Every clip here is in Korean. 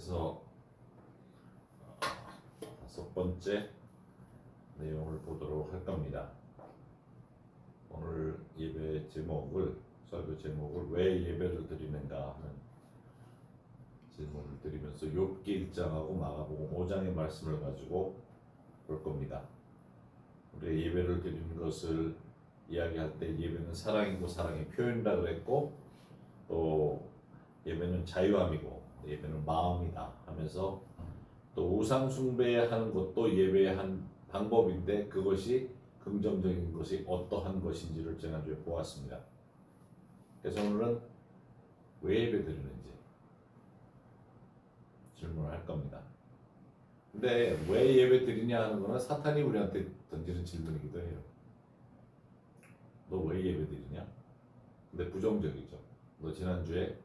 해서 다섯 번째 내용을 보도록 할 겁니다. 오늘 예배 제목을, 설교 제목을 왜 예배를 드리는가 하는 질문을 드리면서 욥기 1장하고 마가복음 5장의 말씀을 가지고 볼 겁니다. 우리가 예배를 드리는 것을 이야기할 때 예배는 사랑이고 사랑의 표현이라 그랬고, 또 예배는 자유함이고 예배는 마음이다 하면서, 또 우상 숭배하는 것도 예배의 한 방법인데 그것이 긍정적인 것이 어떠한 것인지를 지난주에 보았습니다. 그래서 오늘은 왜 예배 드리는지 질문을 할 겁니다. 근데 왜 예배 드리냐 하는 거는 사탄이 우리한테 던지는 질문이기도 해요. 너 왜 예배 드리냐? 근데 부정적이죠. 너 지난주에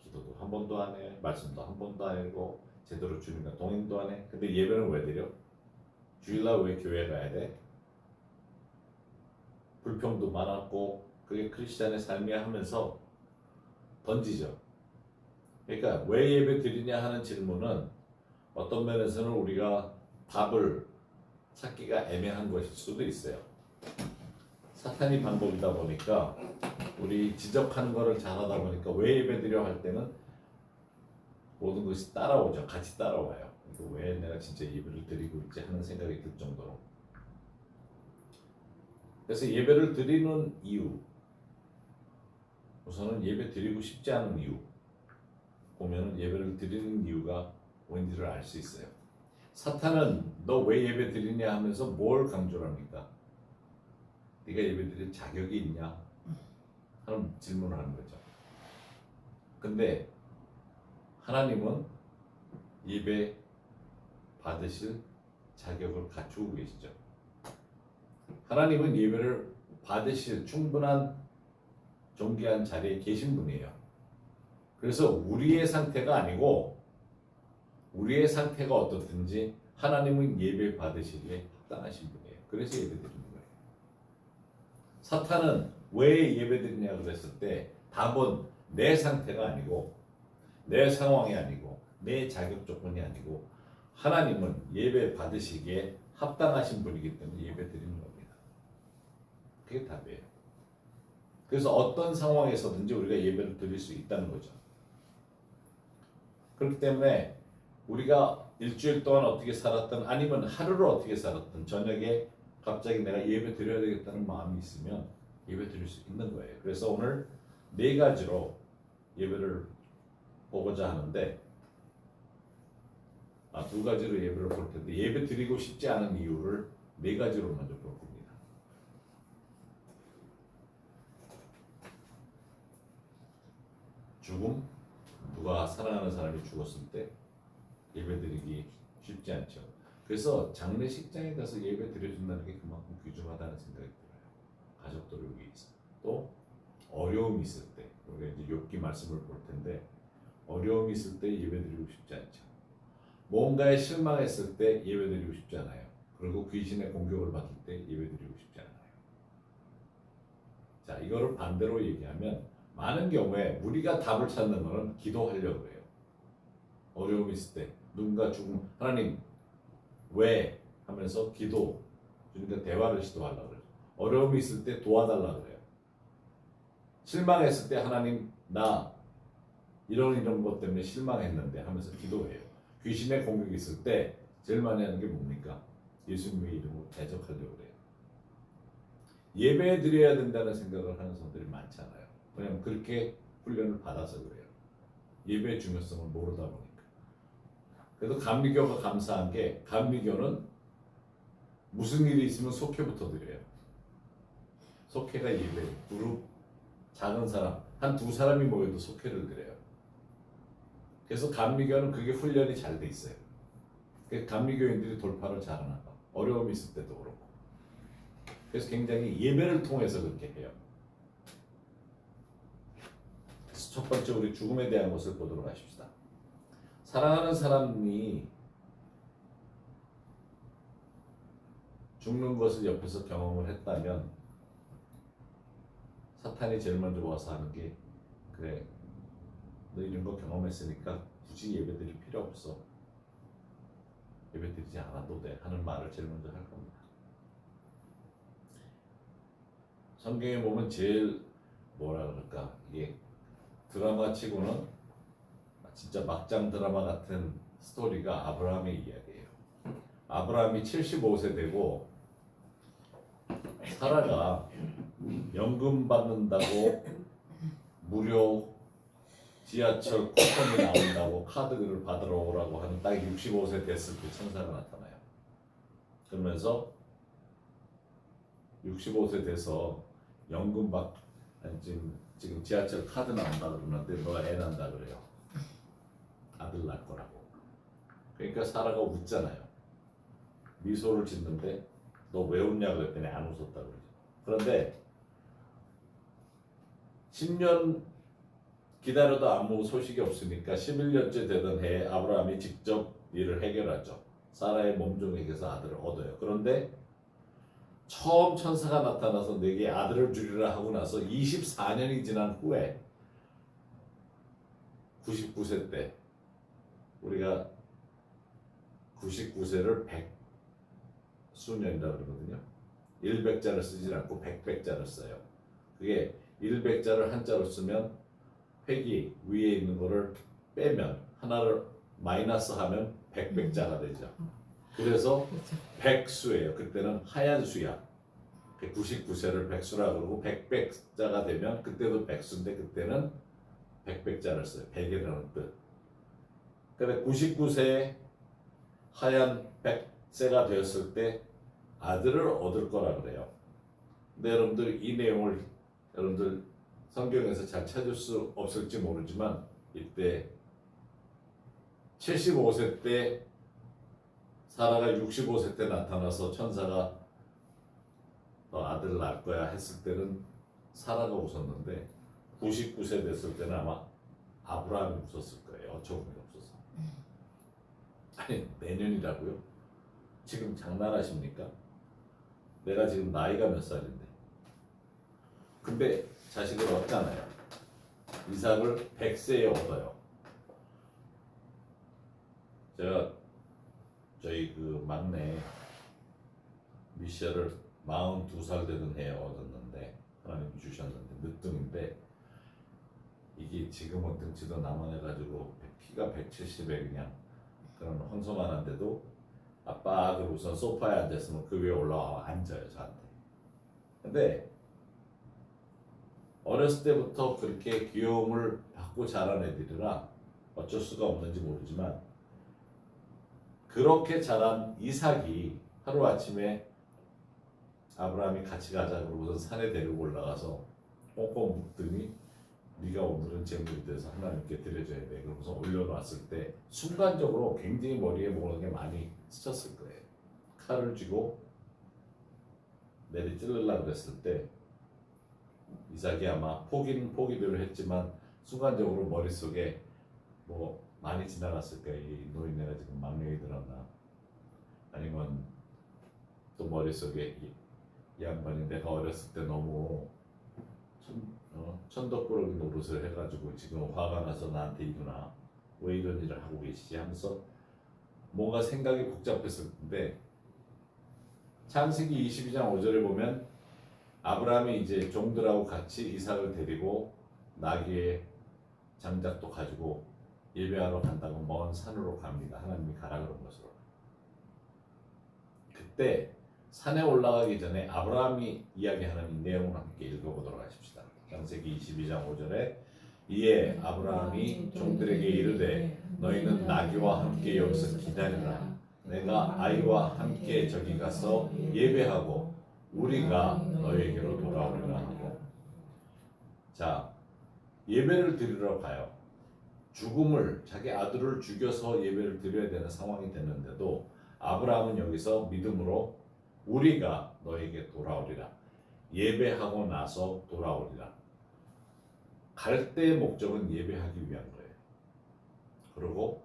기도도 한 번도 안 해, 말씀도 한 번도 안 읽고, 제대로 주님과 동행도 안 해. 근데 예배는 왜 드려? 주일날 왜 교회 가야 돼? 불평도 많았고 그게 크리스찬의 삶이야 하면서 던지죠. 그러니까 왜 예배 드리냐 하는 질문은 어떤 면에서는 우리가 답을 찾기가 애매한 것일 수도 있어요. 사탄이 방법이다 보니까, 우리 지적하는 거를 잘하다 보니까 왜 예배 드려 할 때는 모든 것이 따라오죠. 같이 따라와요. 왜 내가 진짜 예배를 드리고 있지 하는 생각이 들 정도로. 그래서 예배를 드리는 이유, 우선은 예배 드리고 싶지 않은 이유 보면은 예배를 드리는 이유가 뭔지를 알 수 있어요. 사탄은 너 왜 예배 드리냐 하면서 뭘 강조를 합니까? 네가 예배 드릴 자격이 있냐 하는 질문을 하는 거죠. 근데 하나님은 예배 받으실 자격을 갖추고 계시죠. 하나님은 예배를 받으실 충분한 존귀한 자리에 계신 분이에요. 그래서 우리의 상태가 아니고, 우리의 상태가 어떻든지 하나님은 예배 받으시기에 합당하신 분이에요. 그래서 예배 드리는 거예요. 사탄은 왜 예배 드리냐 그랬을 때 답은 내 상태가 아니고, 내 상황이 아니고, 내 자격 조건이 아니고, 하나님은 예배 받으시기에 합당하신 분이기 때문에 예배 드리는 겁니다. 그게 답이에요. 그래서 어떤 상황에서든지 우리가 예배를 드릴 수 있다는 거죠. 그렇기 때문에 우리가 일주일 동안 어떻게 살았든, 아니면 하루를 어떻게 살았든, 저녁에 갑자기 내가 예배 드려야 되겠다는 마음이 있으면 예배 드릴 수 있는 거예요. 그래서 오늘 네 가지로 예배를 보고자 하는데, 두 가지로 예배를 볼 텐데, 예배 드리고 싶지 않은 이유를 네 가지로 먼저 볼 겁니다. 죽음, 누가 사랑하는 사람이 죽었을 때 예배드리기 쉽지 않죠. 그래서 장례식장에 가서 예배 드려준다는 게 그만큼 귀중하다는 생각이 들어요. 가족들을 위해서. 또 어려움이 있을 때, 우리가 이제 욥기 말씀을 볼 텐데, 어려움이 있을 때 예배드리고 싶지 않죠. 뭔가에 실망했을 때 예배드리고 싶지 않아요. 그리고 귀신의 공격을 받을 때 예배드리고 싶지 않아요. 자, 이거를 반대로 얘기하면, 많은 경우에 우리가 답을 찾는 것은 기도하려고 해요. 어려움이 있을 때, 누군가 죽으면 하나님 왜? 하면서 기도, 주님과 대화를 시도하려고 그래요. 어려움이 있을 때 도와달라고 그래요. 실망했을 때 하나님 나 이런 것 때문에 실망했는데 하면서 기도해요. 귀신의 공격이 있을 때 제일 많이 하는 게 뭡니까? 예수님의 이름으로 대적하려고 그래요. 예배 드려야 된다는 생각을 하는 사람들이 많잖아요. 왜냐하면 그렇게 훈련을 받아서 그래요. 예배의 중요성을 모르다 보니까. 그래서 감리교가 감사한 게, 감리교는 무슨 일이 있으면 속회부터 드려요. 속회가 예배, 그룹, 작은 사람, 한 두 사람이 모여도 속회를 드려요. 그래서 감리교는 그게 훈련이 잘 돼 있어요. 그래서 감리교인들이 돌파를 잘하나 봐. 어려움이 있을 때도 그렇고. 그래서 굉장히 예배를 통해서 그렇게 해요. 그래서 첫 번째, 우리 죽음에 대한 것을 보도록 하십시다. 사랑하는 사람이 죽는 것을 옆에서 경험을 했다면, 사탄이 제일 먼저 와서 하는 게, 그래 너 이런 거 경험했으니까 굳이 예배드릴 필요 없어. 예배드리지 않아도 돼 하는 말을 제일 먼저 할 겁니다. 성경에 보면 제일 뭐라 그럴까, 이게 드라마 치고는 진짜 막장 드라마 같은 스토리가 아브라함의 이야기예요. 아브라함이 75세 되고 사라가 연금 받는다고 무료 지하철 쿠폰이 나온다고 카드를 받으러 오라고 하는 딱 65세 됐을 때 천사가 나타나요. 그러면서 65세 돼서 연금 받 아니, 지금 지하철 카드 나온다 그러는데 너가 애 난다 그래요. 아들 낳을 거라고. 그러니까 사라가 웃잖아요. 미소를 짓는데 너 왜 웃냐 그랬더니 안 웃었다 그러죠. 그런데 10년 기다려도 아무 소식이 없으니까 11년째 되던 해에 아브라함이 직접 일을 해결하죠. 사라의 몸종에게서 아들을 얻어요. 그런데 처음 천사가 나타나서 내게 아들을 주리라 하고 나서 24년이 지난 후에 99세 때, 우리가 99세를 100수년이라 그러거든요. 100자를 쓰지 않고 100자를 써요. 그게 100자를 한자로 쓰면 획이 위에 있는 거를 빼면 하나를 마이너스 하면 100자가 되죠. 그래서 백수예요. 그때는 하얀 수야. 99세를 백수라 그러고 100자가 되면 그때도 백수인데 그때는 100자를 써요. 100이라는 뜻. 근데 99세에 하얀 100세가 되었을 때 아들을 얻을 거라 그래요. 근데 여러분들 이 내용을 여러분들 성경에서 잘 찾을 수 없을지 모르지만 이때 75세 때 사라가 65세 때 나타나서 천사가 너 아들 낳을 거야 했을 때는 사라가 웃었는데 99세 됐을 때는 아마 아브라함이 웃었을 거예요. 어처구니 없어서. 아니 내년이라고요? 지금 장난하십니까? 내가 지금 나이가 몇 살인데. 근데 자식을 얻잖아요. 이삭을 100세에 얻어요. 제가 저희 그 막내 미셸을 42살 되던 해에 얻었는데 하나님이 주셨는데 늦둥인데 이게 지금은 등치도 나만해가지고 키가 170에 그냥 그런 황소만한데도 아빠 그러고서 소파에 앉았으면 그 위에 올라와 앉아요 저한테. 근데 어렸을 때부터 그렇게 귀여움을 받고 자란 애들이라 어쩔 수가 없는지 모르지만 그렇게 자란 이삭이 하루아침에 아브라함이 같이 가자 그러고서 산에 데리고 올라가서 꽁꽁 묶더니 네가 오늘은 제물이 돼서 하나님께 드려줘야 돼. 그러면서 올려놨을 때 순간적으로 굉장히 머리에 모르게 많이 스쳤을 거예요. 칼을 쥐고 내리 찌르려고 그랬을 때 이삭이 아마 포기는 포기대로 했지만 순간적으로 머릿속에 뭐 많이 지나갔을 거예요. 이 노인네가 지금 막내에 들었나 아니면 또 머릿속에 이 양반이 내가 어렸을 때 너무 천덕꾸러기 노릇을 해가지고 지금 화가 나서 나한테 이러나 왜 이런 일을 하고 계시지 하면서 뭔가 생각이 복잡했을 텐데 창세기 22장 5절에 보면 아브라함이 이제 종들하고 같이 이삭을 데리고 나귀의 장작도 가지고 예배하러 간다고 먼 산으로 갑니다. 하나님이 가라 그런 것으로. 그때 산에 올라가기 전에 아브라함이 이야기하는 이 내용을 함께 읽어보도록 하십시다. 창세기 22장 5절에 이에 아브라함이 종들에게 이르되 너희는 나귀와 함께 여기서 기다리라. 내가 아이와 함께 저기 가서 예배하고 우리가 너희에게로 돌아오리라 하고. 자, 예배를 드리러 가요. 죽음을 자기 아들을 죽여서 예배를 드려야 되는 상황이 됐는데도 아브라함은 여기서 믿음으로 우리가 너에게 돌아오리라. 예배하고 나서 돌아오리라. 갈 때의 목적은 예배하기 위한 거예요. 그리고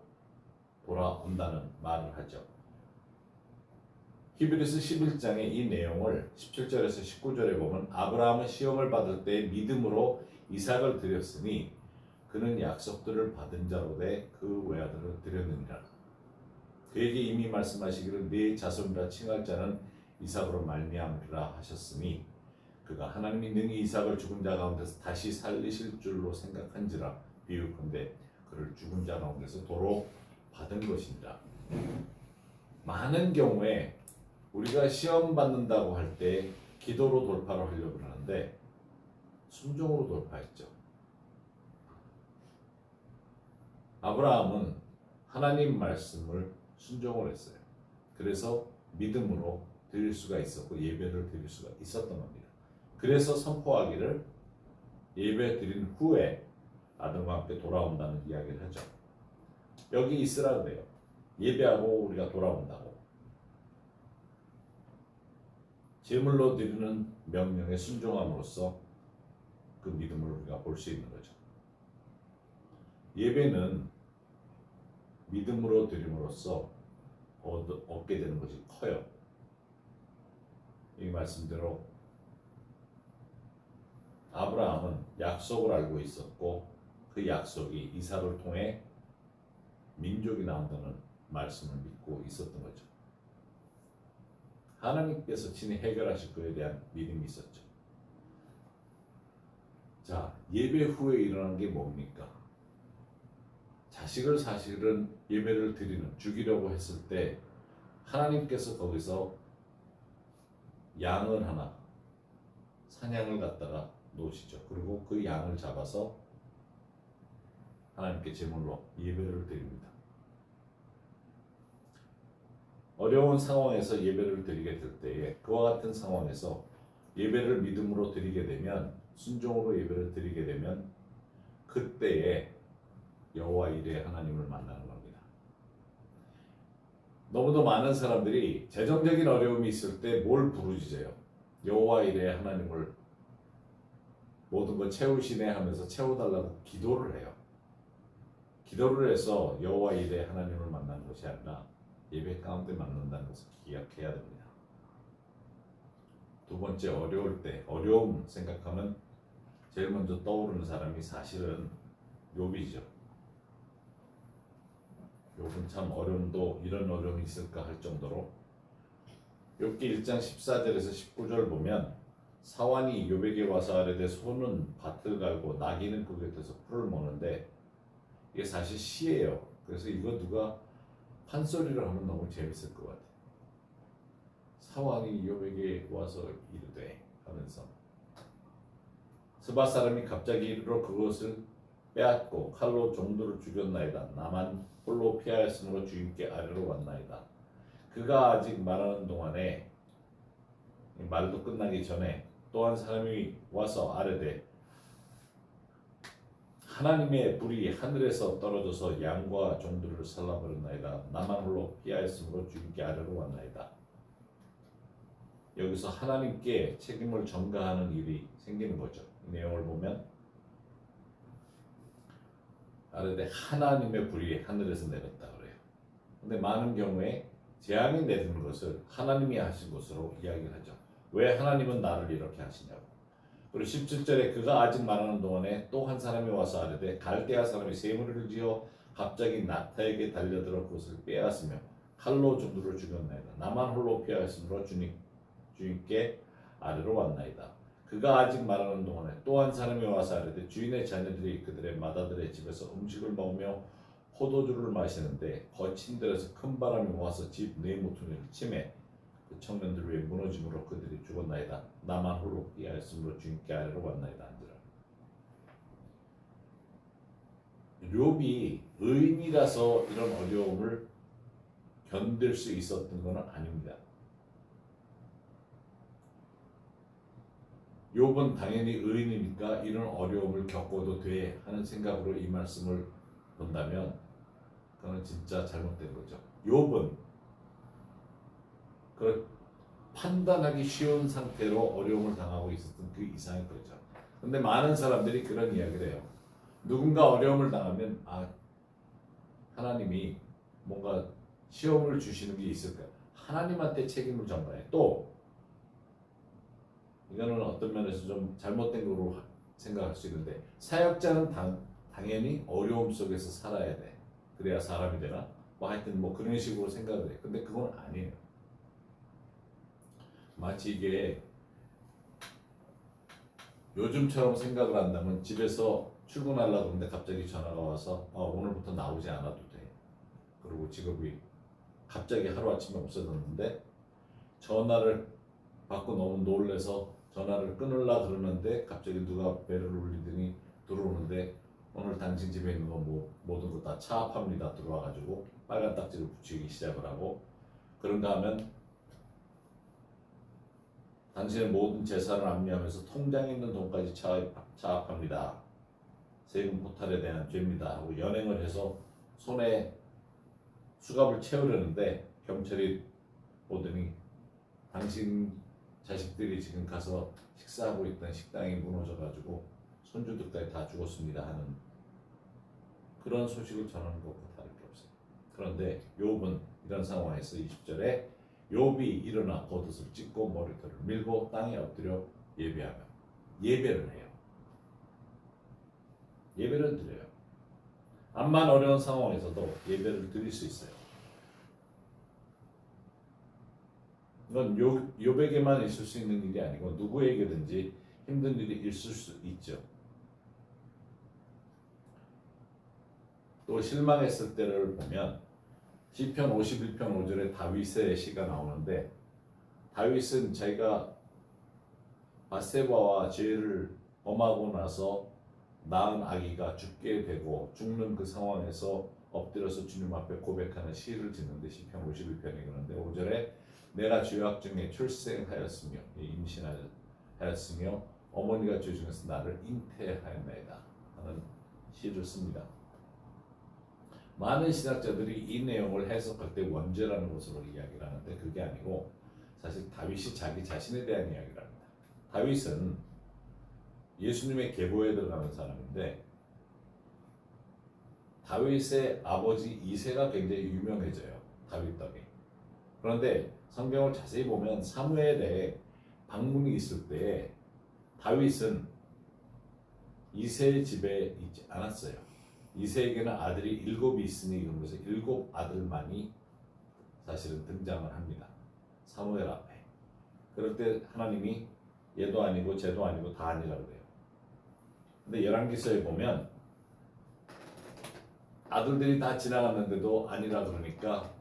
돌아온다는 말을 하죠. 히브리서 11장의 이 내용을 17절에서 19절에 보면 아브라함은 시험을 받을 때 믿음으로 이삭을 드렸으니 그는 약속들을 받은 자로 돼 그 외아들을 드렸느니라. 그에게 이미 말씀하시기를 네 자손이라 칭할 자는 이삭으로 말미암으리라 하셨으니 그가 하나님이 능히 이삭을 죽은 자 가운데서 다시 살리실 줄로 생각한지라 비유컨대 그를 죽은 자 가운데서 도로 받은 것이니라. 많은 경우에 우리가 시험 받는다고 할 때 기도로 돌파를 하려고 하는데 순종으로 돌파했죠. 아브라함은 하나님 말씀을 순종을 했어요. 그래서 믿음으로 드릴 수가 있었고 예배를 드릴 수가 있었던 겁니다. 그래서 선포하기를 예배 드린 후에 아들과 함께 돌아온다는 이야기를 하죠. 여기 있으라 그래요. 예배하고 우리가 돌아온다고. 제물로 드리는 명령에 순종함으로써 그 믿음을 우리가 볼 수 있는 거죠. 예배는 믿음으로 드림으로써 얻게 되는 것이 커요. 이 말씀대로 아브라함은 약속을 알고 있었고 그 약속이 이삭을 통해 민족이 나온다는 말씀을 믿고 있었던 거죠. 하나님께서 친히 해결하실 것에 대한 믿음이 있었죠. 자, 예배 후에 일어난 게 뭡니까? 자식을 사실은 예배를 드리는 죽이려고 했을 때 하나님께서 거기서 양을 하나 사냥을 갖다가 놓으시죠. 그리고 그 양을 잡아서 하나님께 제물로 예배를 드립니다. 어려운 상황에서 예배를 드리게 될 때에 그와 같은 상황에서 예배를 믿음으로 드리게 되면 순종으로 예배를 드리게 되면 그때에 여호와 이레 하나님을 만나는 겁니다. 너무도 많은 사람들이 재정적인 어려움이 있을 때 뭘 부르짖어요? 여호와 이레 하나님을 모든 것 채우시네 하면서 채워달라고 기도를 해요. 기도를 해서 여호와 이레 하나님을 만나는 것이 아니라 예배 가운데 만난다는 것을 기억해야 됩니다. 두 번째, 어려울 때 어려움 생각하면 제일 먼저 떠오르는 사람이 사실은 욥이죠. 욥은 참 어려움도 이런 어려움이 있을까 할 정도로 욥기 1장 14절에서 19절 보면 사환이 욥에게 와서 아뢰되 소는 밭을 갈고 나귀는 그 곁에서 풀을 먹는데 이게 사실 시예요. 그래서 이거 누가 판소리를 하면 너무 재밌을 것 같아요. 사환이 욥에게 와서 이르되 하면서 스바 사람이 갑자기 이르러 그것을 빼앗고 칼로 종들을 죽였나이다. 나만 홀로 피하였으므로 주인께 아뢰러 왔나이다. 그가 아직 말하는 동안에 말도 끝나기 전에 또 한 사람이 와서 아뢰되 하나님의 불이 하늘에서 떨어져서 양과 종들을 살라버렸나이다. 나만 홀로 피하였으므로 주인께 아뢰러 왔나이다. 여기서 하나님께 책임을 전가하는 일이 생기는 거죠. 이 내용을 보면 아래에 하나님의 불이 하늘에서 내렸다 그래요. 근데 많은 경우에 재앙이 내리는 것을 하나님이 하신 것으로 이야기를 하죠. 왜 하나님은 나를 이렇게 하시냐고. 그리고 17절에 그가 아직 말하는 동안에 또 한 사람이 와서 아뢰되 갈대아 사람이 쇠무리를 지어 갑자기 나타에게 달려들어 그것을 빼앗으며 칼로 종들을 죽였나이다. 나만 홀로 피하였으므로 주인께 아뢰러 왔나이다. 그가 아직 말하는 동안에 또 한 사람이 와서 아뢰되 주인의 자녀들이 그들의 마다들의 집에서 음식을 먹으며 포도주를 마시는데 거친 들에서 큰 바람이 와서 집 네 모퉁이를 치매 그 청년들 위에 무너짐으로 그들이 죽었나이다. 나만 홀로 피하였으므로 주인께 아뢰러 왔나이다 한지라. 욥이 의인이라서 이런 어려움을 견딜 수 있었던 것은 아닙니다. 욥은 당연히 의인이니까 이런 어려움을 겪어도 돼 하는 생각으로 이 말씀을 본다면 그건 진짜 잘못된 거죠. 욥은 그 판단하기 쉬운 상태로 어려움을 당하고 있었던 그 이상의 거죠. 근데 많은 사람들이 그런 이야기를 해요. 누군가 어려움을 당하면 하나님이 뭔가 시험을 주시는 게 있을까? 하나님한테 책임을 전가해. 또 이거는 어떤 면에서 좀 잘못된 거로 생각할 수 있는데 사역자는 당연히 어려움 속에서 살아야 돼. 그래야 사람이 되나? 뭐 하여튼 뭐 그런 식으로 생각을 해. 근데 그건 아니에요. 마치 이게 요즘처럼 생각을 한다면 집에서 출근하려고 하는데 갑자기 전화가 와서 오늘부터 나오지 않아도 돼. 그리고 직업이 갑자기 하루아침에 없어졌는데 전화를 받고 너무 놀래서 전화를 끊으려 그러는데 갑자기 누가 벨을 울리더니 들어오는데 오늘 당신 집에 있는 거 뭐 모든 거 다 차압합니다. 들어와가지고 빨간 딱지를 붙이기 시작을 하고 그런가 하면 당신의 모든 재산을 압류하면서 통장에 있는 돈까지 차압합니다. 세금 포탈에 대한 죄입니다. 하고 연행을 해서 손에 수갑을 채우려는데 경찰이 보더니 당신 자식들이 지금 가서 식사하고 있던 식당이 무너져가지고 손주들까지 다 죽었습니다 하는 그런 소식을 전하는 것과 다를 게 없어요. 그런데 욥은 이런 상황에서 20절에 욥이 일어나 겉옷을 찢고 머리털을 밀고 땅에 엎드려 예배하며 예배를 해요. 예배를 드려요. 암만 어려운 상황에서도 예배를 드릴 수 있어요. 이건 욥에게만 있을 수 있는 일이 아니고 누구에게든지 힘든 일이 있을 수 있죠. 또 실망했을 때를 보면 시편 51편 5절에 다윗의 시가 나오는데 다윗은 자기가 바세바와 죄를 범하고 나서 낳은 아기가 죽게 되고 죽는 그 상황에서 엎드려서 주님 앞에 고백하는 시를 짓는데 시편 51편이 그런데 5절에 내가 죄악 중에 출생하였으며 임신하였으며 어머니가 죄 중에서 나를 잉태하였나이다 하는 시를 씁니다. 많은 신학자들이 이 내용을 해석할 때 원죄라는 것으로 이야기를 하는데 그게 아니고 사실 다윗이 자기 자신에 대한 이야기를 합니다. 다윗은 예수님의 계보에 들어가는 사람인데 다윗의 아버지 이새가 굉장히 유명해져요. 다윗 덕에. 그런데 성경을 자세히 보면 사무엘에 방문이 있을 때 다윗은 이새의 집에 있지 않았어요. 이새에게는 아들이 7이 있으니 그러면서 7 아들만이 사실은 등장을 합니다. 사무엘 앞에. 그럴 때 하나님이 얘도 아니고 쟤도 아니고 다 아니라고 그래요. 근데 열왕기서에 보면 아들들이 다 지나갔는데도 아니라 그러니까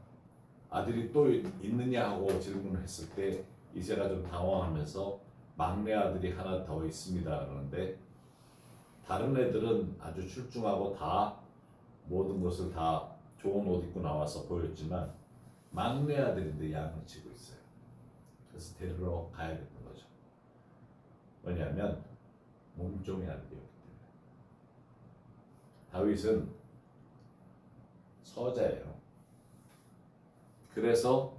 아들이 또 있느냐 하고 질문을 했을 때 이새가 좀 당황하면서 막내 아들이 하나 더 있습니다 그러는데 다른 애들은 아주 출중하고 다 모든 것을 다 좋은 옷 입고 나와서 보였지만 막내 아들인데 양을 치고 있어요. 그래서 데리러 가야 되는 거죠. 왜냐하면 몸종이 아들이었기 때문에. 다윗은 서자예요. 그래서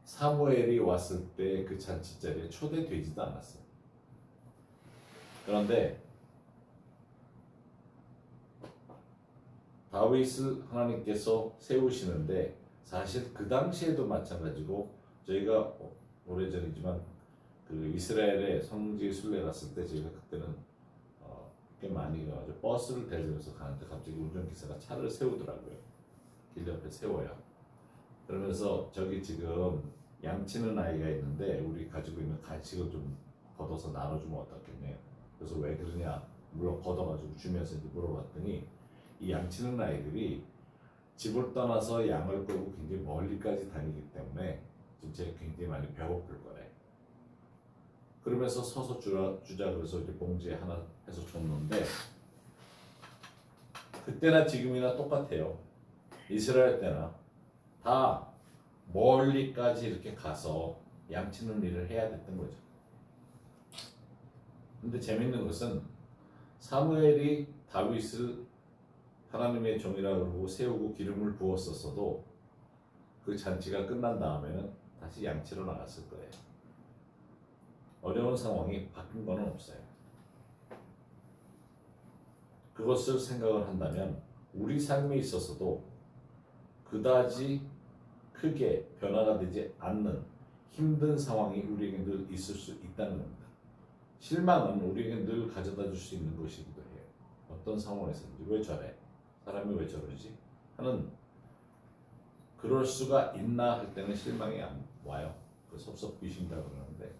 사무엘이 왔을 때 그 잔치 자리에 초대되지도 않았어요. 그런데 다윗을 하나님께서 세우시는데 사실 그 당시에도 마찬가지고 저희가 오래전이지만 그 이스라엘에 성지 순례 갔을 때 저희가 그때는 꽤 많이 가가지고 버스를 대절해서 가는데 갑자기 운전기사가 차를 세우더라고요. 길 옆에 세워요. 그러면서 저기 지금 양치는 아이가 있는데 우리 가지고 있는 간식을 좀 걷어서 나눠주면 어떻겠냐. 그래서 왜 그러냐 물론 걷어가지고 주면서 이제 물어봤더니 이 양치는 아이들이 집을 떠나서 양을 끌고 굉장히 멀리까지 다니기 때문에 진짜 굉장히 많이 배고플 거래. 그러면서 서서 주자 그래서 이제 봉지에 하나 해서 줬는데 그때나 지금이나 똑같아요. 이스라엘 때나 다 멀리까지 이렇게 가서 양치는 일을 해야 됐던 거죠. 근데 재밌는 것은 사무엘이 다윗을 하나님의 종이라 그러고 세우고 기름을 부었었어도 그 잔치가 끝난 다음에는 다시 양치로 나갔을 거예요. 어려운 상황이 바뀐 건 없어요. 그것을 생각을 한다면 우리 삶에 있어서도 그다지 크게 변화가 되지 않는 힘든 상황이 우리에게 늘 있을 수 있다는 겁니다. 실망은 우리에게 늘 가져다 줄 수 있는 것이기도 해요. 어떤 어떤 상황에서인지 왜 저래? 사람이 왜 저러지? 하는 그럴 수가 있나 할 때는 실망이 안 와요. 그 섭섭귀신다 그러는데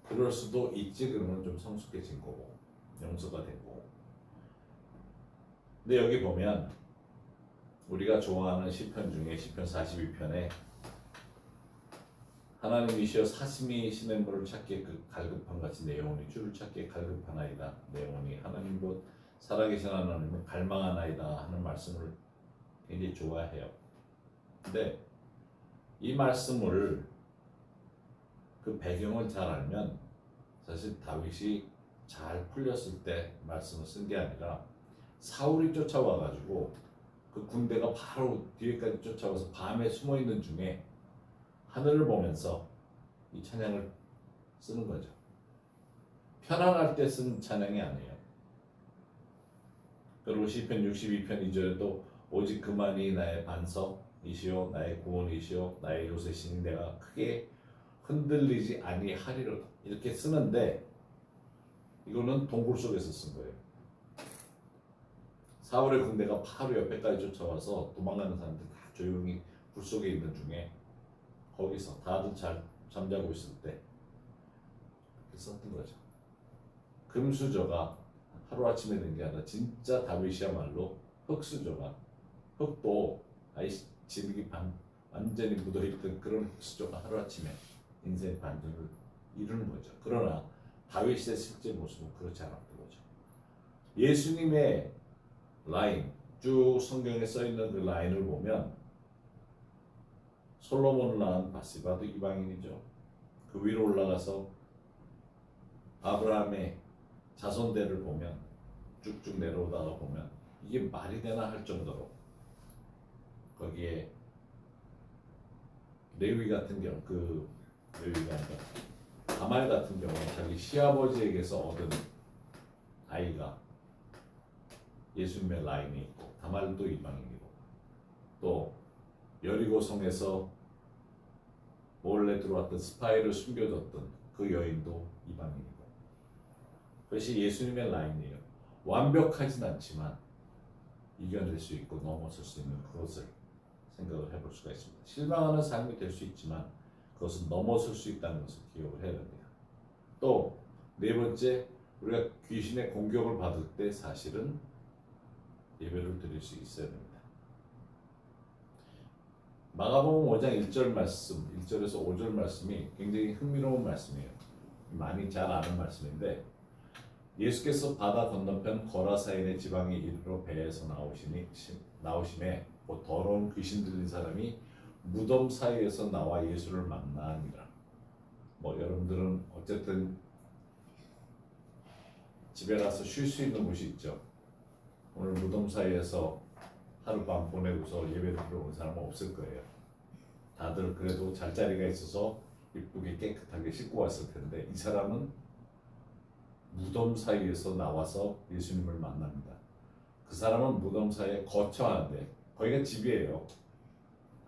그럴 수도 있지 그러면 좀 성숙해진 거고 용서가 된 거고. 근데 여기 보면 우리가 좋아하는 시편 중에 시편 42편에 하나님이시여 사심이 시냇물을 찾기에 갈급한 같이 내 영혼이 주를 찾기에 갈급하나이다. 내 영혼이 하나님 곧 살아계신 하나님을 갈망하나이다 하는 말씀을 굉장히 좋아해요. 근데 이 말씀을 그 배경을 잘 알면 사실 다윗이 잘 풀렸을 때 말씀을 쓴 게 아니라 사울이 쫓아와가지고 그 군대가 바로 뒤에까지 쫓아와서 밤에 숨어있는 중에 하늘을 보면서 이 찬양을 쓰는 거죠. 편안할 때 쓴 찬양이 아니에요. 그리고 시편 62편 2절에도 오직 그만이 나의 반석이시오 나의 구원이시오 나의 요새시니 내가 크게 흔들리지 아니하리로다 이렇게 쓰는데 이거는 동굴 속에서 쓴 거예요. 사울의 군대가 바로 옆에까지 쫓아와서 도망가는 사람들 다 조용히 굴 속에 있는 중에 거기서 다들 잘 잠자고 있을 때 썼던 거죠. 금수저가 하루아침에 된 게 아니라 진짜 다윗이야말로 흙수저가 흙도 아이 진흙이 완전히 묻어있던 그런 흙수저가 하루아침에 인생 반전을 이루는 거죠. 그러나 다윗의 실제 모습은 그렇지 않았던 거죠. 예수님의 라인 쭉 성경에 써있는 그 라인을 보면 솔로몬을 낳은 바세바도 이방인이죠. 그 위로 올라가서 아브라함의 자손들을 보면 쭉쭉 내려오다가 보면 이게 말이 되나 할 정도로 거기에 레위 같은 경우 그 레위가 아니라 다말 같은 경우 자기 시아버지에게서 얻은 아이가 예수님의 라인이 있고 다말도 이방인이고 또 여리고성에서 몰래 들어왔던 스파이를 숨겨줬던 그 여인도 이방인이고 그것이 예수님의 라인이에요. 완벽하진 않지만 이겨낼 수 있고 넘어설 수 있는 그것을 생각을 해볼 수가 있습니다. 실망하는 삶이 될 수 있지만 그것은 넘어설 수 있다는 것을 기억을 해야 됩니다. 또 네 번째 우리가 귀신의 공격을 받을 때 사실은 예배를 드릴 수 있어야 됩니다. 마가복음 5장 1절 말씀, 1절에서 5절 말씀이 굉장히 흥미로운 말씀이에요. 많이 잘 아는 말씀인데 예수께서 바다 건너편 거라사인의 지방에 이르러 배에서 나오심에 곧 더러운 귀신 들린 사람이 무덤 사이에서 나와 예수를 만나니라. 여러분들은 어쨌든 집에 가서 쉴 수 있는 곳이 있죠. 오늘 무덤 사이에서 하룻밤 보내고서 예배 드리러 온 사람은 없을 거예요. 다들 그래도 잘자리가 있어서 이쁘게 깨끗하게 씻고 왔을 텐데 이 사람은 무덤 사이에서 나와서 예수님을 만납니다. 그 사람은 무덤 사이에 거처하는데 거기가 집이에요.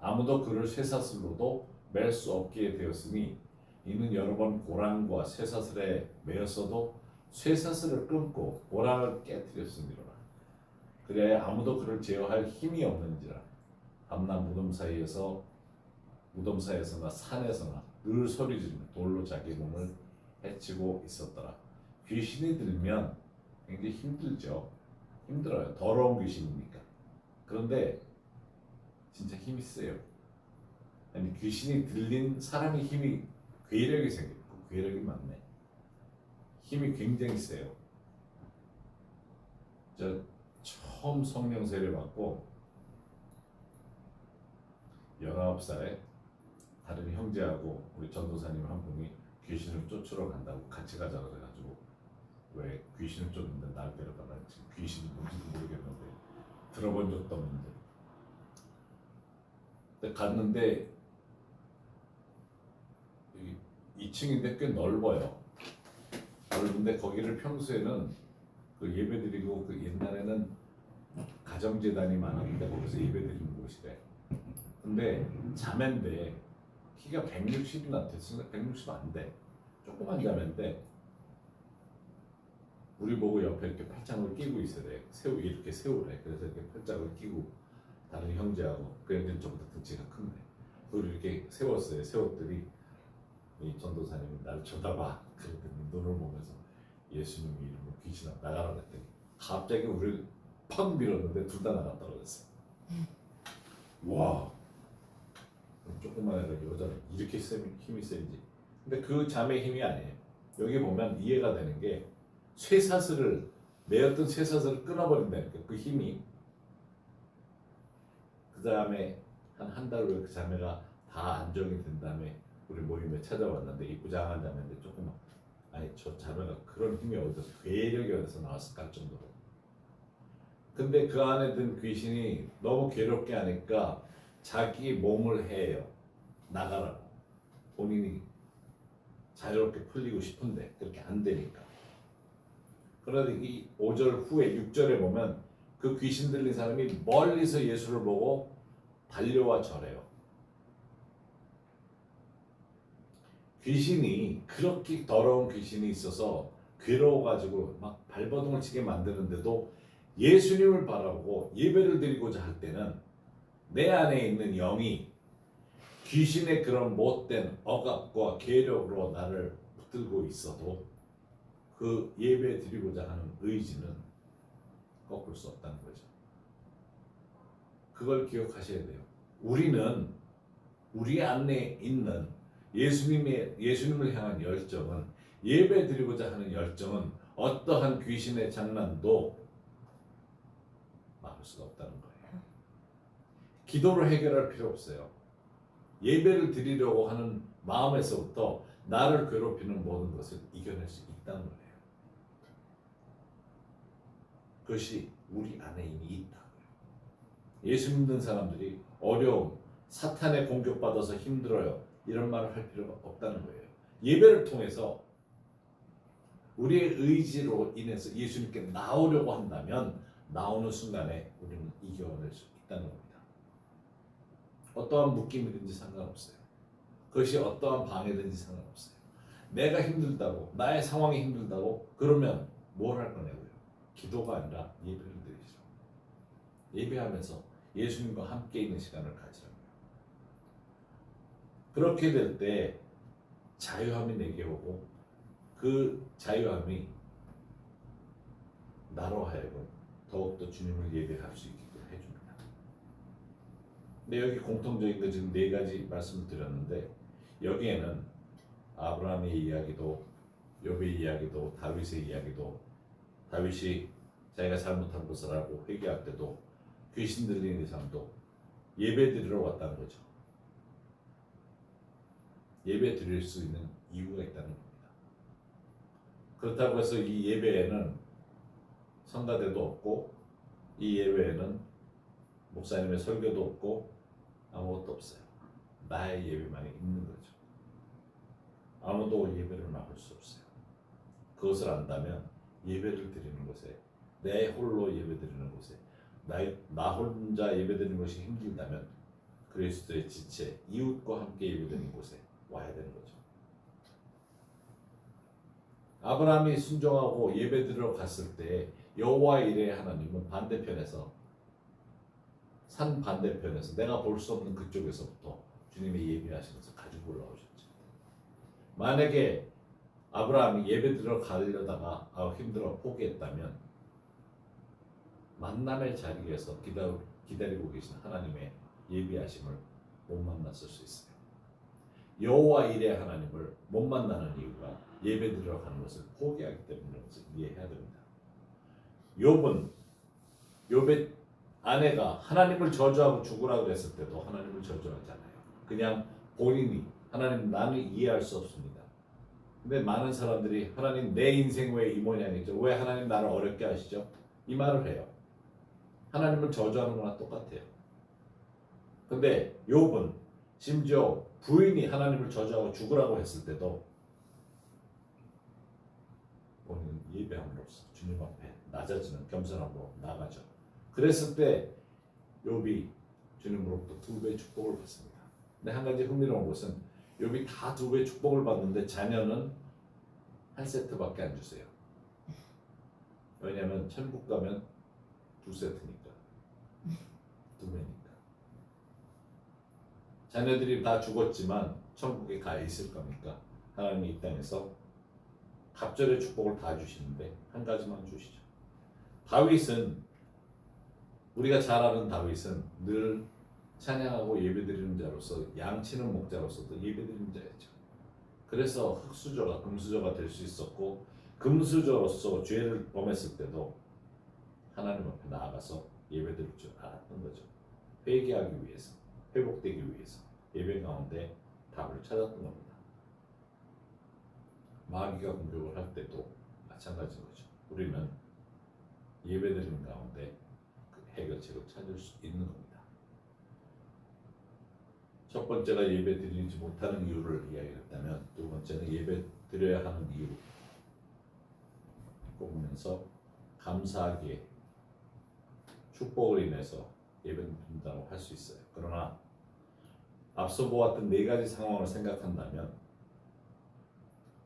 아무도 그를 쇠사슬로도 맬 수 없게 되었으니 이는 여러 번 고랑과 쇠사슬에 매였어도 쇠사슬을 끊고 고랑을 깨뜨렸음이로라. 그래야 아무도 그를 제어할 힘이 없는지라. 밤낮 무덤 사이에서나 산에서나 늘 소리지르며 돌로 자기 몸을 해치고 있었더라. 귀신이 들면 굉장히 힘들어요. 더러운 귀신이니까. 그런데 진짜 힘이 세요. 아니 귀신이 들린 사람이 힘이 괴력이 생겼고 괴력이 많네. 힘이 굉장히 세요. 저 처음 성령 세례 받고 19살에 다른 형제하고 우리 전도사님 한 분이 귀신을 쫓으러 간다고 같이 가자고 해가지고 왜 귀신을 쫓는데 날 데려가라 지금 귀신이 뭔지도 모르겠는데 들어본 적도 없는데 근데 갔는데 2층인데 꽤 넓어요. 넓은데 거기를 평소에는 그 예배드리고 그 옛날에는 가정재단이 많았는데 거기서 예배드리는 곳이래. 근데 자매인데 키가 160이나 됐으니까 160 안 돼. 조그만 자매인데 우리 보고 옆에 이렇게 팔짱을 끼고 있어야 돼. 이렇게 세우래. 그래서 이렇게 팔짱을 끼고 다른 형제하고 그애들 좀더 등치가 큰데 우리 이렇게 세웠어요. 세웠더니 이 전도사님이 나를 쳐다봐. 그랬더니 눈을 보면서 예수님 이름으로 귀신아 나가라 그랬더니 갑자기 우리를 팍 밀었는데 둘 다 나가 떨어졌어요. 와, 조그만 애가 여자는 이렇게 힘이 센지. 근데 그 잠의 힘이 아니에요. 여기 보면 이해가 되는 게 쇠사슬을 매었던 쇠사슬을 끊어버린다니까 그 힘이. 그 다음에 한 달 후에 그 자매가 다 안정이 된 다음에 우리 모임에 찾아왔는데 이쁘장한 자매인데 조금 아니 저 자매가 그런 힘이 어디서 괴력이 어디서 나왔을까 할 정도로. 근데 그 안에 든 귀신이 너무 괴롭게 하니까 자기 몸을 해요. 나가라고. 본인이 자유롭게 풀리고 싶은데 그렇게 안 되니까. 그런데 이 5절 후에 6절에 보면 그 귀신 들린 사람이 멀리서 예수를 보고 달려와 절해요. 귀신이 그렇게 더러운 귀신이 있어서 괴로워가지고 막 발버둥을 치게 만드는데도 예수님을 바라보고 예배를 드리고자 할 때는 내 안에 있는 영이 귀신의 그런 못된 억압과 괴력으로 나를 붙들고 있어도 그 예배 드리고자 하는 의지는 꺾을 수 없다는 거죠. 그걸 기억하셔야 돼요. 우리는 우리 안에 있는 예수님을 향한 열정은 예배 드리고자 하는 열정은 어떠한 귀신의 장난도 막을 수가 없다는 거예요. 기도로 해결할 필요 없어요. 예배를 드리려고 하는 마음에서부터 나를 괴롭히는 모든 것을 이겨낼 수 있다는 거예요. 그것이 우리 안에 이미 있다. 예수 믿는 사람들이 어려움, 사탄의 공격받아서 힘들어요. 이런 말을 할 필요가 없다는 거예요. 예배를 통해서 우리의 의지로 인해서 예수님께 나오려고 한다면 나오는 순간에 우리는 이겨낼 수 있다는 겁니다. 어떠한 묶임이든지 상관없어요. 그것이 어떠한 방해든지 상관없어요. 내가 힘들다고, 나의 상황이 힘들다고 그러면 뭘 할 거냐고요. 기도가 아니라 예배를 드리죠. 예배하면서 예수님과 함께 있는 시간을 가지라고요. 그렇게 될 때 자유함이 내게 오고 그 자유함이 나로 하여금 더욱더 주님을 예배할 수 있게끔 해줍니다. 근데 여기 공통적인 거 지금 4가지 말씀을 드렸는데 여기에는 아브라함의 이야기도 욥의 이야기도 다윗의 이야기도 다윗이 자기가 잘못한 것을 알고 회개할 때도 귀신 들린 사람도 예배 드리러 왔다는 거죠. 예배 드릴 수 있는 이유가 있다는 겁니다. 그렇다고 해서 이 예배에는 성가대도 없고 이 예배에는 목사님의 설교도 없고 아무것도 없어요. 나의 예배만이 있는 거죠. 아무도 예배를 막을 수 없어요. 그것을 안다면 예배를 드리는 곳에 내 홀로 예배 드리는 곳에 나 혼자 예배 드리는 것이 힘들다면 그리스도의 지체 이웃과 함께 예배 드리는 곳에 와야 되는 거죠. 아브라함이 순종하고 예배 드리러 갔을 때 여호와 이레 하나님은 반대편에서 산 반대편에서 내가 볼 수 없는 그쪽에서부터 주님의 예배하시면서 가지고 올라오셨죠. 만약에 아브라함이 예배 드리러 가려다가 힘들어 포기했다면 만남의 자리에서 기다리고 계신 하나님의 예비하심을 못 만났을 수 있어요. 여호와 이레 하나님을 못 만나는 이유가 예배 드리러 가는 것을 포기하기 때문인 것을 이해해야 됩니다. 욥의 아내가 하나님을 저주하고 죽으라 그랬을 때도 하나님을 저주하지 않아요. 그냥 본인이 하나님 나는 이해할 수 없습니다. 근데 많은 사람들이 하나님 내 인생 왜 이 모양이죠? 왜 하나님 나를 어렵게 하시죠? 이 말을 해요. 하나님을 저주하는 거나 똑같아요. 근데 욥은 심지어 부인이 하나님을 저주하고 죽으라고 했을 때도 본인은 예배함으로써 주님 앞에 낮아지는 겸손함으로 나가죠. 그랬을 때 욥이 주님으로부터 2배의 축복을 받습니다. 근데 한 가지 흥미로운 것은 욥이 다 2배의 축복을 받는데 자녀는 한 세트밖에 안 주세요. 왜냐하면 천국 가면 2세트니까, 2배니까. 자녀들이 다 죽었지만 천국에 가 있을 겁니까? 하나님이 이 땅에서 갑절의 축복을 다 주시는데 한 가지만 주시죠. 다윗은, 우리가 잘 아는 다윗은 늘 찬양하고 예배드리는 자로서, 양치는 목자로서도 예배드리는 자였죠. 그래서 흙수저가 금수저가 될 수 있었고, 금수저로서 죄를 범했을 때도 하나님 앞에 나아가서 예배드릴 줄 알았던 거죠. 회개하기 위해서, 회복되기 위해서 예배 가운데 답을 찾았던 겁니다. 마귀가 공격을 할 때도 마찬가지인 거죠. 우리는 예배드리는 가운데 그 해결책을 찾을 수 있는 겁니다. 첫 번째가 예배 드리지 못하는 이유를 이야기했다면, 두 번째는 예배 드려야 하는 이유 보면서 감사하기에 축복을 인해서 예배를 드린다고 할 수 있어요. 그러나 앞서 보았던 네 가지 상황을 생각한다면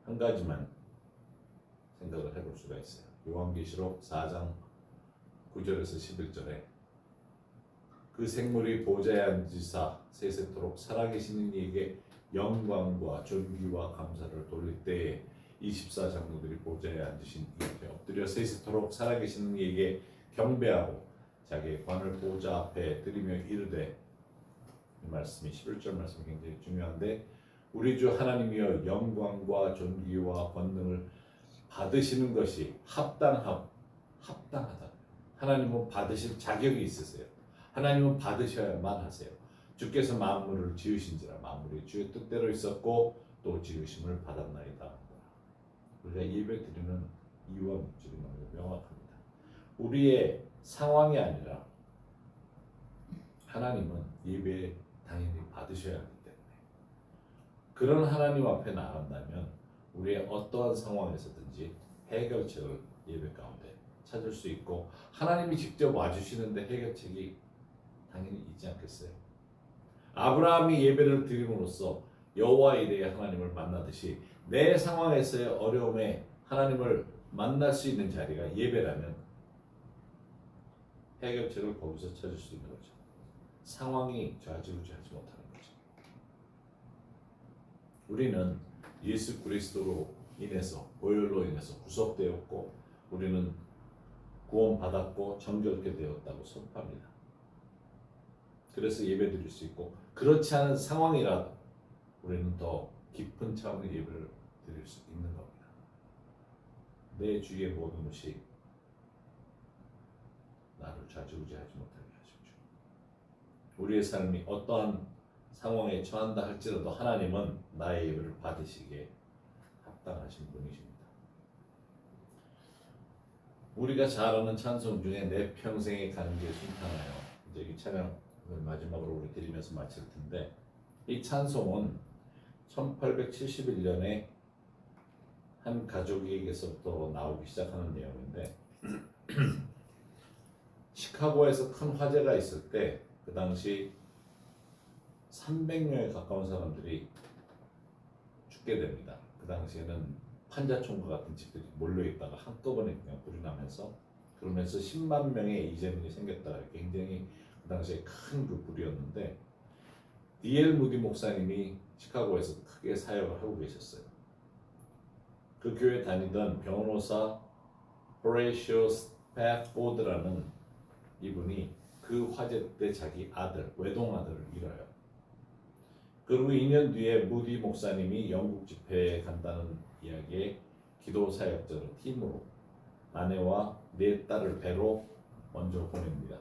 한 가지만 생각을 해볼 수가 있어요. 요한계시록 4장 9절에서 11절에 그 생물이 보좌에 앉으사 세세토록 살아계시는 이에게 영광과 존귀와 감사를 돌릴 때에 24장로들이 보좌에 앉으신 이에게 엎드려 세세토록 살아계시는 이에게 경배하고 자기의 관을 보좌 앞에 드리며 이르되, 이 말씀이 11절 말씀이 굉장히 중요한데, 우리 주 하나님이여 영광과 존귀와 권능을 받으시는 것이 합당하다. 하나님은 받으실 자격이 있으세요. 하나님은 받으셔야만 하세요. 주께서 만물을 지으신지라 만물이 주의 뜻대로 있었고 또 지으심을 받았나이다. 우리가 예배 드리는 이유와 목적이 너무 명확합니다. 우리의 상황이 아니라 하나님은 예배 당연히 받으셔야 하기 때문에, 그런 하나님 앞에 나간다면 우리의 어떠한 상황에서든지 해결책을 예배 가운데 찾을 수 있고, 하나님이 직접 와주시는데 해결책이 당연히 있지 않겠어요? 아브라함이 예배를 드림으로써 여호와 이레의 하나님을 만나듯이 내 상황에서의 어려움에 하나님을 만날 수 있는 자리가 예배라면 해결책을 거기서 찾을 수 있는 거죠. 상황이 좌지우지하지 못하는 거죠. 우리는 예수 그리스도로 인해서, 보혈로 인해서 구속되었고 우리는 구원받았고 정결케 되었다고 선포합니다. 그래서 예배드릴 수 있고, 그렇지 않은 상황이라도 우리는 더 깊은 차원의 예배를 드릴 수 있는 겁니다. 내 주위의 모든 것이 나를 좌지우지하지 못하게 하십시오. 우리의 삶이 어떠한 상황에 처한다 할지라도 하나님은 나의 예배를 받으시기에 합당하신 분이십니다. 우리가 잘 아는 찬송 중에 내 평생에 가는 게 순탄하여, 이제 이 찬양 마지막으로 우리 드리면서 마칠 텐데, 이 찬송은 1871년에 한 가족에게서부터 나오기 시작하는 내용인데 시카고에서 큰 화재가 있을 때 그 당시 300명에 가까운 사람들이 죽게 됩니다. 그 당시에는 판자촌과 같은 집들이 몰려있다가 한꺼번에 그냥 불이 나면서, 그러면서 10만 명의 이재민이 생겼다. 굉장히 그 당시에 큰 그 불이었는데, D.L. 무디 목사님이 시카고에서 크게 사역을 하고 계셨어요. 그 교회 다니던 변호사 호레이시오 스패포드라는 이분이 그 화재 때 자기 아들, 외동 아들을 잃어요. 그리고 2년 뒤에 무디 목사님이 영국 집회에 간다는 이야기에 기도 사역자로 팀으로 아내와 4딸을 배로 먼저 보냅니다.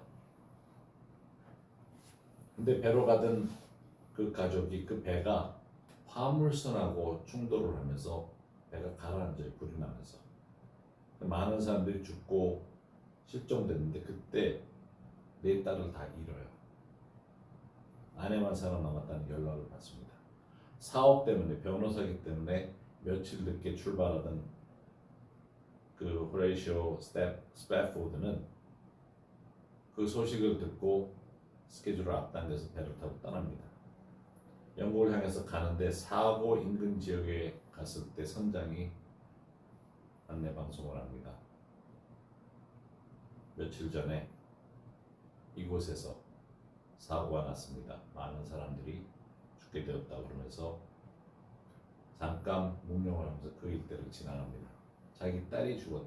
근데 배로 가던 그 가족이, 그 배가 화물선하고 충돌을 하면서 배가 가라앉아요. 불이 나면서 많은 사람들이 죽고 실종됐는데, 그때 4딸을 다 잃어요. 아내만 살아남았다는 연락을 받습니다. 사업 때문에, 변호사기 때문에 며칠 늦게 출발하던 그 호레이시오 스패포드는 그 소식을 듣고 스케줄을 앞당겨서 배를 타고 떠납니다. 영국을 향해서 가는데 사고 인근 지역에 갔을 때 선장이 안내 방송을 합니다. 며칠 전에 이곳에서 사고가 났습니다. 많은 사람들이 죽게 되었다고 그러면서 잠깐 묵념을 하면서 그 일대를 지나갑니다. 자기 딸이 죽었,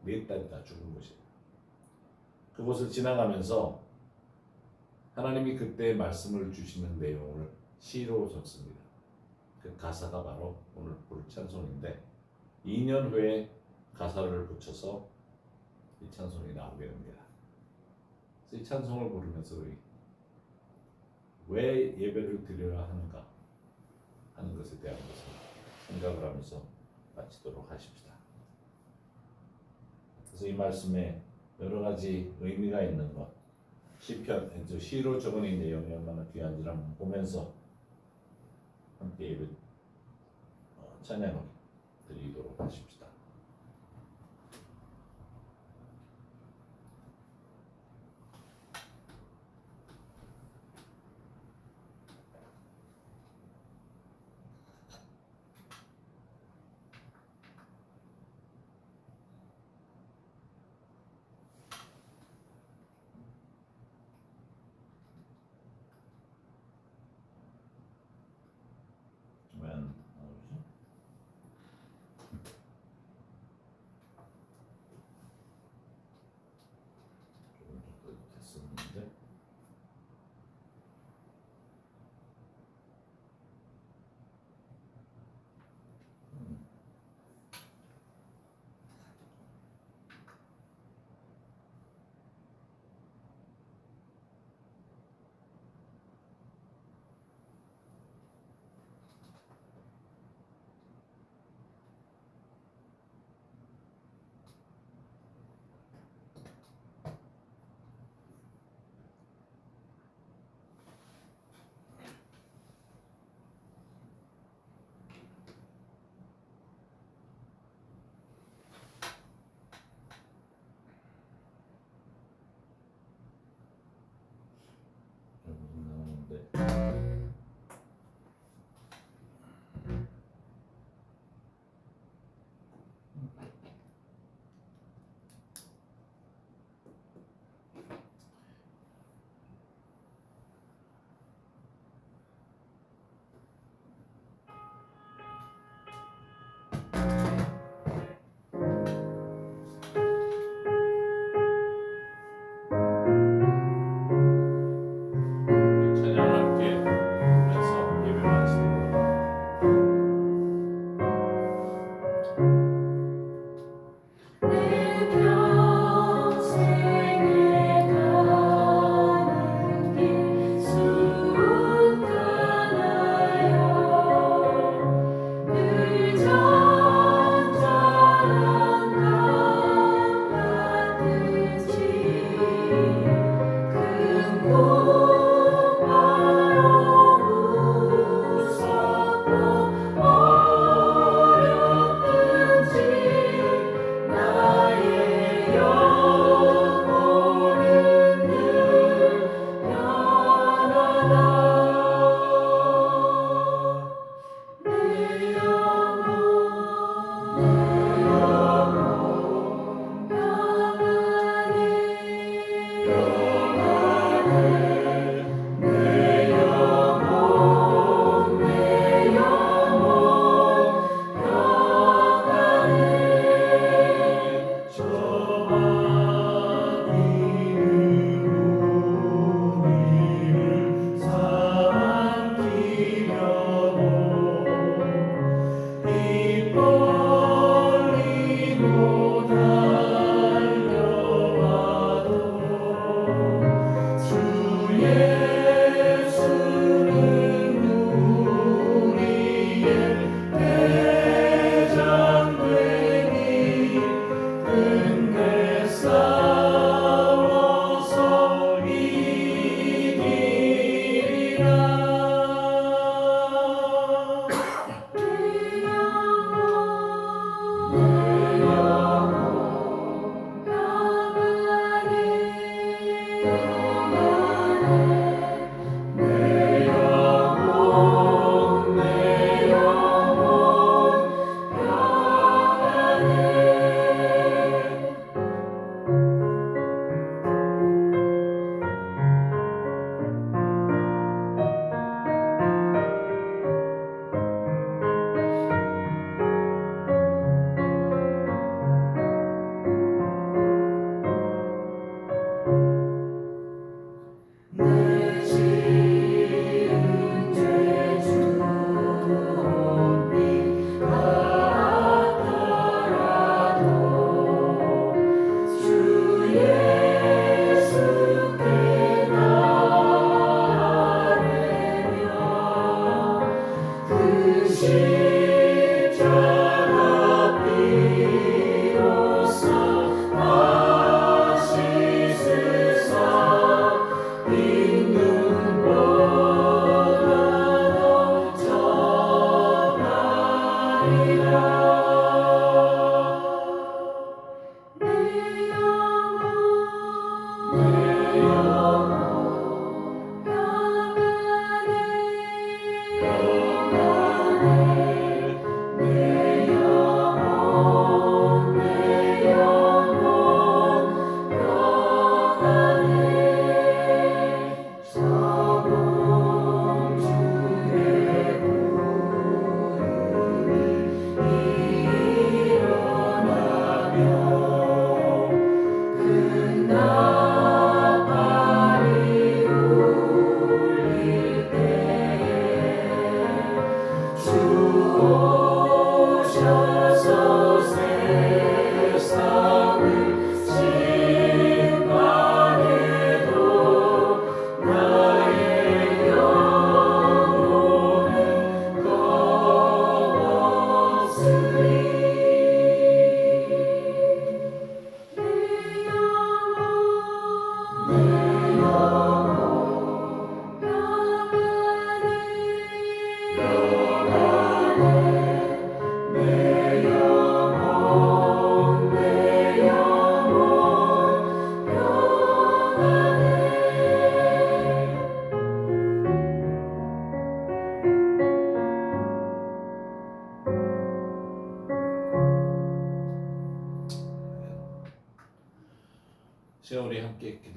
네 딸이 다 죽은 곳이에요. 그곳을 지나가면서 하나님이 그때 말씀을 주시는 내용을 시로 적습니다. 그 가사가 바로 오늘 부를 찬송인데 2년 후에 가사를 붙여서 이 찬송이 나오게 됩니다. 이 찬송을 부르면서 왜 예배를 드려야 하는가 하는 것에 대한 것을 생각을 하면서 마치도록 하십시다. 그래서 이 말씀에 여러 가지 의미가 있는 것, 시편, 시로 적은 이 내용이 얼마나 귀한지를 한번 보면서 함께 예배 찬양을 드리도록 하십시다. 됐었는데 나오는데 찬양을 함께 부르면서 예배 마치도록 내 평생에 가는 길 순탄하여 늘 잔잔한 강 같듯이 큰 풍파로 무섭고 어렵든지 나의 영혼은 늘 편하다. 내 영혼 평안해 내 영혼 평안해 저 이름으로 우리를 삼키려고 입 벌리고 달려와도 주 예수는 우리의 대장되니 끝내 싸워서 이기리라. 내 영혼 평안해 내 영혼 평안해. 시간 우리 함께